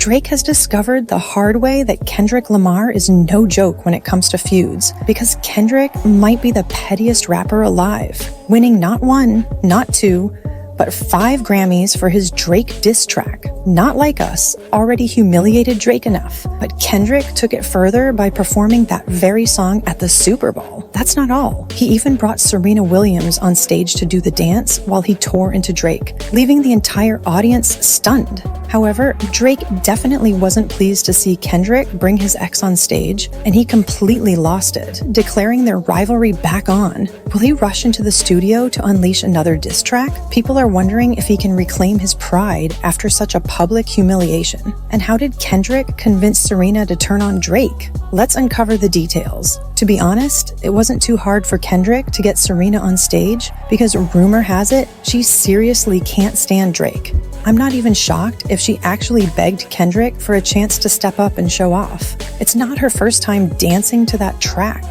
Drake has discovered the hard way that Kendrick Lamar is no joke when it comes to feuds, because Kendrick might be the pettiest rapper alive, winning not 1, not 2, but 5 Grammys for his Drake diss track. Not Like Us already humiliated Drake enough, but Kendrick took it further by performing that very song at the Super Bowl. That's not all. He even brought Serena Williams on stage to do the dance while he tore into Drake, leaving the entire audience stunned. However, Drake definitely wasn't pleased to see Kendrick bring his ex on stage, and he completely lost it, declaring their rivalry back on. Will he rush into the studio to unleash another diss track? People are wondering if he can reclaim his pride after such a public humiliation. And how did Kendrick convince Serena to turn on Drake? Let's uncover the details. To be honest, it wasn't too hard for Kendrick to get Serena on stage, because rumor has it she seriously can't stand Drake. I'm not even shocked if she actually begged Kendrick for a chance to step up and show off. It's not her first time dancing to that track.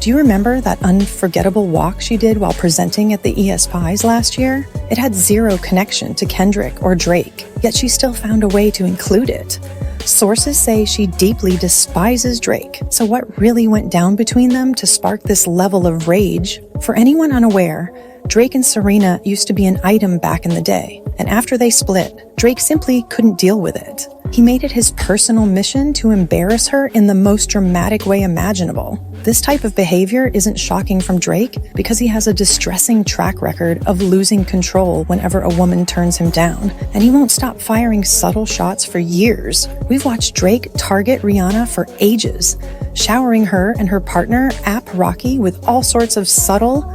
Do you remember that unforgettable walk she did while presenting at the ESPYs last year? It had zero connection to Kendrick or Drake, yet she still found a way to include it. Sources say she deeply despises Drake. So what really went down between them to spark this level of rage? For anyone unaware, Drake and Serena used to be an item back in the day, and after they split, Drake simply couldn't deal with it. He made it his personal mission to embarrass her in the most dramatic way imaginable. This type of behavior isn't shocking from Drake because he has a distressing track record of losing control whenever a woman turns him down, and he won't stop firing subtle shots for years. We've watched Drake target Rihanna for ages, showering her and her partner, App Rocky, with all sorts of subtle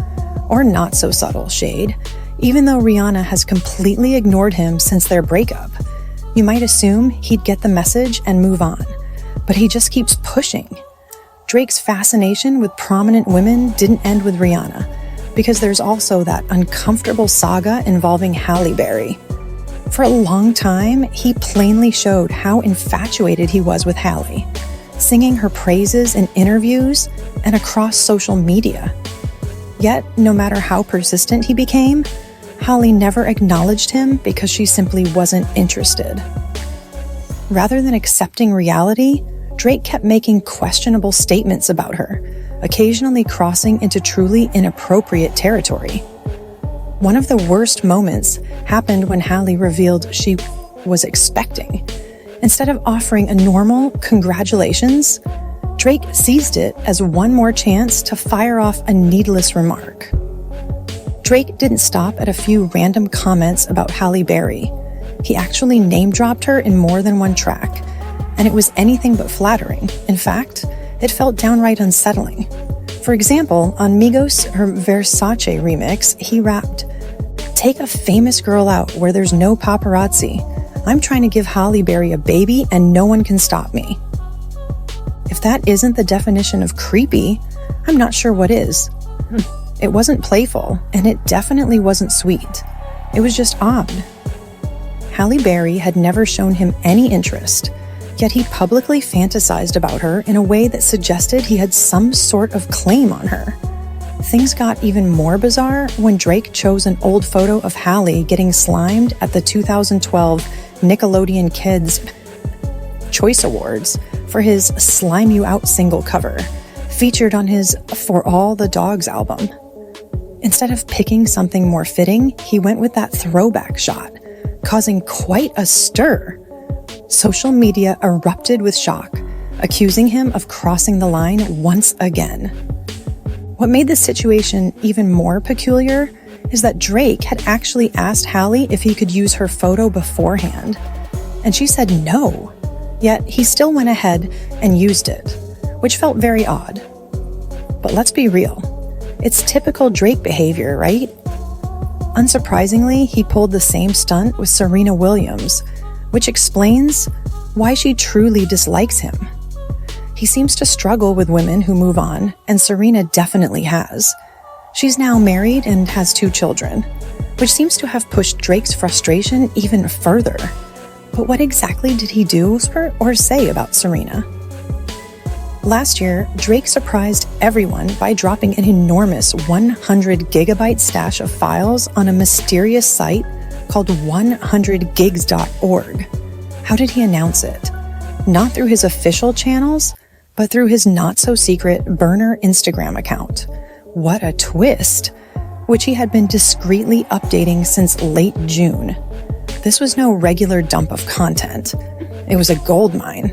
or not so subtle shade, even though Rihanna has completely ignored him since their breakup. You might assume he'd get the message and move on, but he just keeps pushing. Drake's fascination with prominent women didn't end with Rihanna, because there's also that uncomfortable saga involving Halle Berry. For a long time, he plainly showed how infatuated he was with Halle, singing her praises in interviews and across social media. Yet, no matter how persistent he became, Halle never acknowledged him because she simply wasn't interested. Rather than accepting reality, Drake kept making questionable statements about her, occasionally crossing into truly inappropriate territory. One of the worst moments happened when Halle revealed she was expecting. Instead of offering a normal congratulations, Drake seized it as one more chance to fire off a needless remark. Drake didn't stop at a few random comments about Halle Berry. He actually name-dropped her in more than one track, and it was anything but flattering. In fact, it felt downright unsettling. For example, on Migos' her Versace remix, he rapped, "Take a famous girl out where there's no paparazzi. I'm trying to give Halle Berry a baby and no one can stop me." If that isn't the definition of creepy, I'm not sure what is. It wasn't playful, and it definitely wasn't sweet. It was just odd. Halle Berry had never shown him any interest, yet he publicly fantasized about her in a way that suggested he had some sort of claim on her. Things got even more bizarre when Drake chose an old photo of Halle getting slimed at the 2012 Nickelodeon Kids Choice Awards for his Slime You Out single cover, featured on his For All the Dogs album. Instead of picking something more fitting, he went with that throwback shot, causing quite a stir. Social media erupted with shock, accusing him of crossing the line once again. What made the situation even more peculiar is that Drake had actually asked Halle if he could use her photo beforehand, and she said no. Yet he still went ahead and used it, which felt very odd. But let's be real. It's typical Drake behavior, right? Unsurprisingly, he pulled the same stunt with Serena Williams, which explains why she truly dislikes him. He seems to struggle with women who move on, and Serena definitely has. She's now married and has 2 children, which seems to have pushed Drake's frustration even further. But what exactly did he do or say about Serena? Last year, Drake surprised everyone by dropping an enormous 100-gigabyte stash of files on a mysterious site called 100gigs.org. How did he announce it? Not through his official channels, but through his not-so-secret burner Instagram account. What a twist! Which he had been discreetly updating since late June. This was no regular dump of content. It was a goldmine.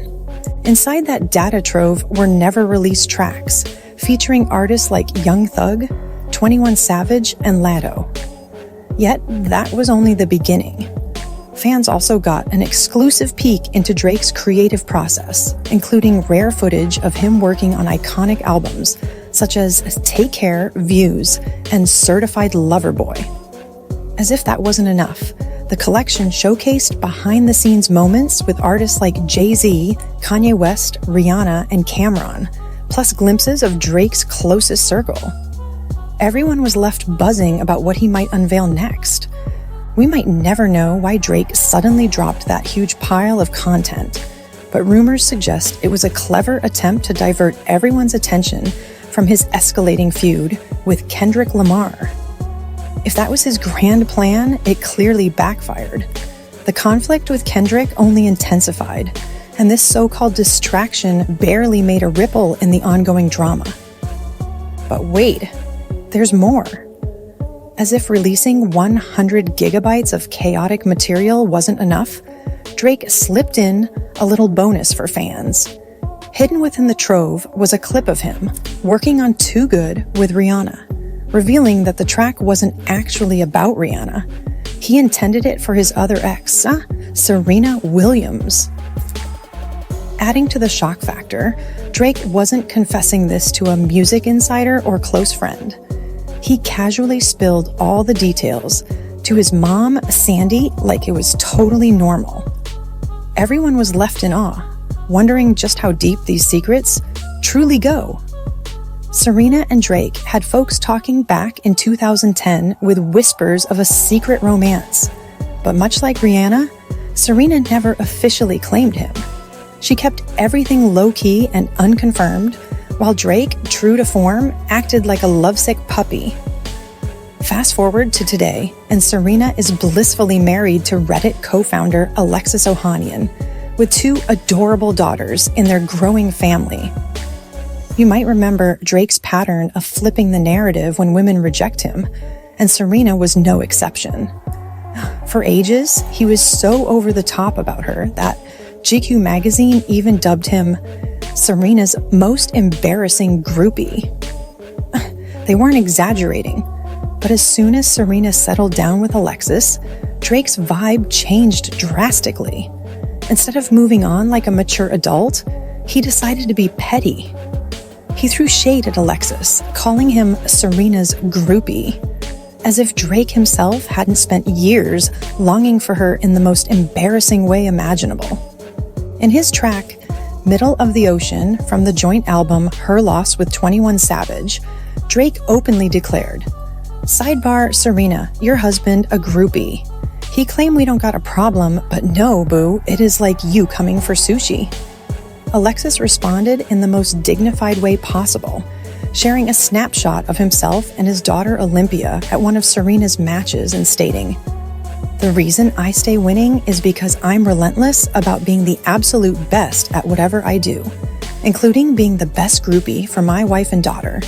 Inside that data trove were never-released tracks, featuring artists like Young Thug, 21 Savage, and Latto. Yet, that was only the beginning. Fans also got an exclusive peek into Drake's creative process, including rare footage of him working on iconic albums, such as Take Care, Views, and Certified Lover Boy. As if that wasn't enough, the collection showcased behind-the-scenes moments with artists like Jay-Z, Kanye West, Rihanna, and Cameron, plus glimpses of Drake's closest circle. Everyone was left buzzing about what he might unveil next. We might never know why Drake suddenly dropped that huge pile of content, but rumors suggest it was a clever attempt to divert everyone's attention from his escalating feud with Kendrick Lamar. If that was his grand plan, it clearly backfired. The conflict with Kendrick only intensified, and this so-called distraction barely made a ripple in the ongoing drama. But wait, there's more. As if releasing 100 gigabytes of chaotic material wasn't enough, Drake slipped in a little bonus for fans. Hidden within the trove was a clip of him working on Too Good with Rihanna, revealing that the track wasn't actually about Rihanna. He intended it for his other ex, Serena Williams. Adding to the shock factor, Drake wasn't confessing this to a music insider or close friend. He casually spilled all the details to his mom, Sandy, like it was totally normal. Everyone was left in awe, wondering just how deep these secrets truly go. Serena and Drake had folks talking back in 2010 with whispers of a secret romance. But much like Rihanna, Serena never officially claimed him. She kept everything low-key and unconfirmed, while Drake, true to form, acted like a lovesick puppy. Fast forward to today, and Serena is blissfully married to Reddit co-founder Alexis Ohanian, with 2 adorable daughters in their growing family. You might remember Drake's pattern of flipping the narrative when women reject him, and Serena was no exception. For ages, he was so over the top about her that GQ magazine even dubbed him Serena's most embarrassing groupie. They weren't exaggerating, but as soon as Serena settled down with Alexis, Drake's vibe changed drastically. Instead of moving on like a mature adult, he decided to be petty. He threw shade at Alexis, calling him Serena's groupie, as if Drake himself hadn't spent years longing for her in the most embarrassing way imaginable. In his track, Middle of the Ocean, from the joint album Her Loss with 21 Savage, Drake openly declared, "Sidebar, Serena, your husband a groupie. He claimed we don't got a problem, but no, boo, it is like you coming for sushi." Alexis responded in the most dignified way possible, sharing a snapshot of himself and his daughter Olympia at one of Serena's matches and stating, "The reason I stay winning is because I'm relentless about being the absolute best at whatever I do, including being the best groupie for my wife and daughter."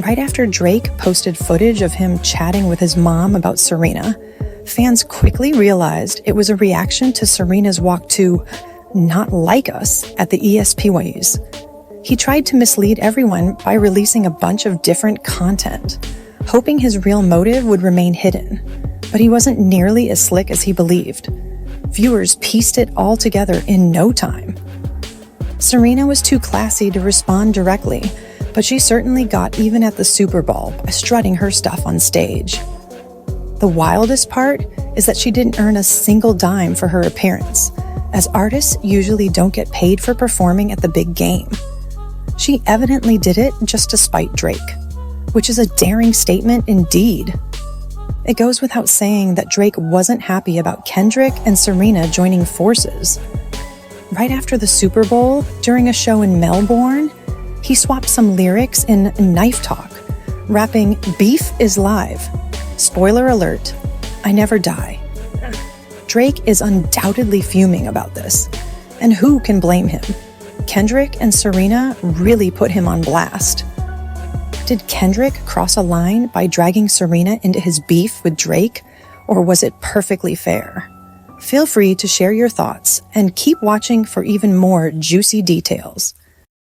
Right after Drake posted footage of him chatting with his mom about Serena, fans quickly realized it was a reaction to Serena's walk to "Not Like Us" at the ESPYs. He tried to mislead everyone by releasing a bunch of different content, hoping his real motive would remain hidden. But he wasn't nearly as slick as he believed. Viewers pieced it all together in no time. Serena was too classy to respond directly, but she certainly got even at the Super Bowl by strutting her stuff on stage. The wildest part is that she didn't earn a single dime for her appearance, as artists usually don't get paid for performing at the big game. She evidently did it just to spite Drake, which is a daring statement indeed. It goes without saying that Drake wasn't happy about Kendrick and Serena joining forces. Right after the Super Bowl, during a show in Melbourne, he swapped some lyrics in Knife Talk, rapping "Beef is live. Spoiler alert, I never die." Drake is undoubtedly fuming about this. And who can blame him? Kendrick and Serena really put him on blast. Did Kendrick cross a line by dragging Serena into his beef with Drake, or was it perfectly fair? Feel free to share your thoughts and keep watching for even more juicy details.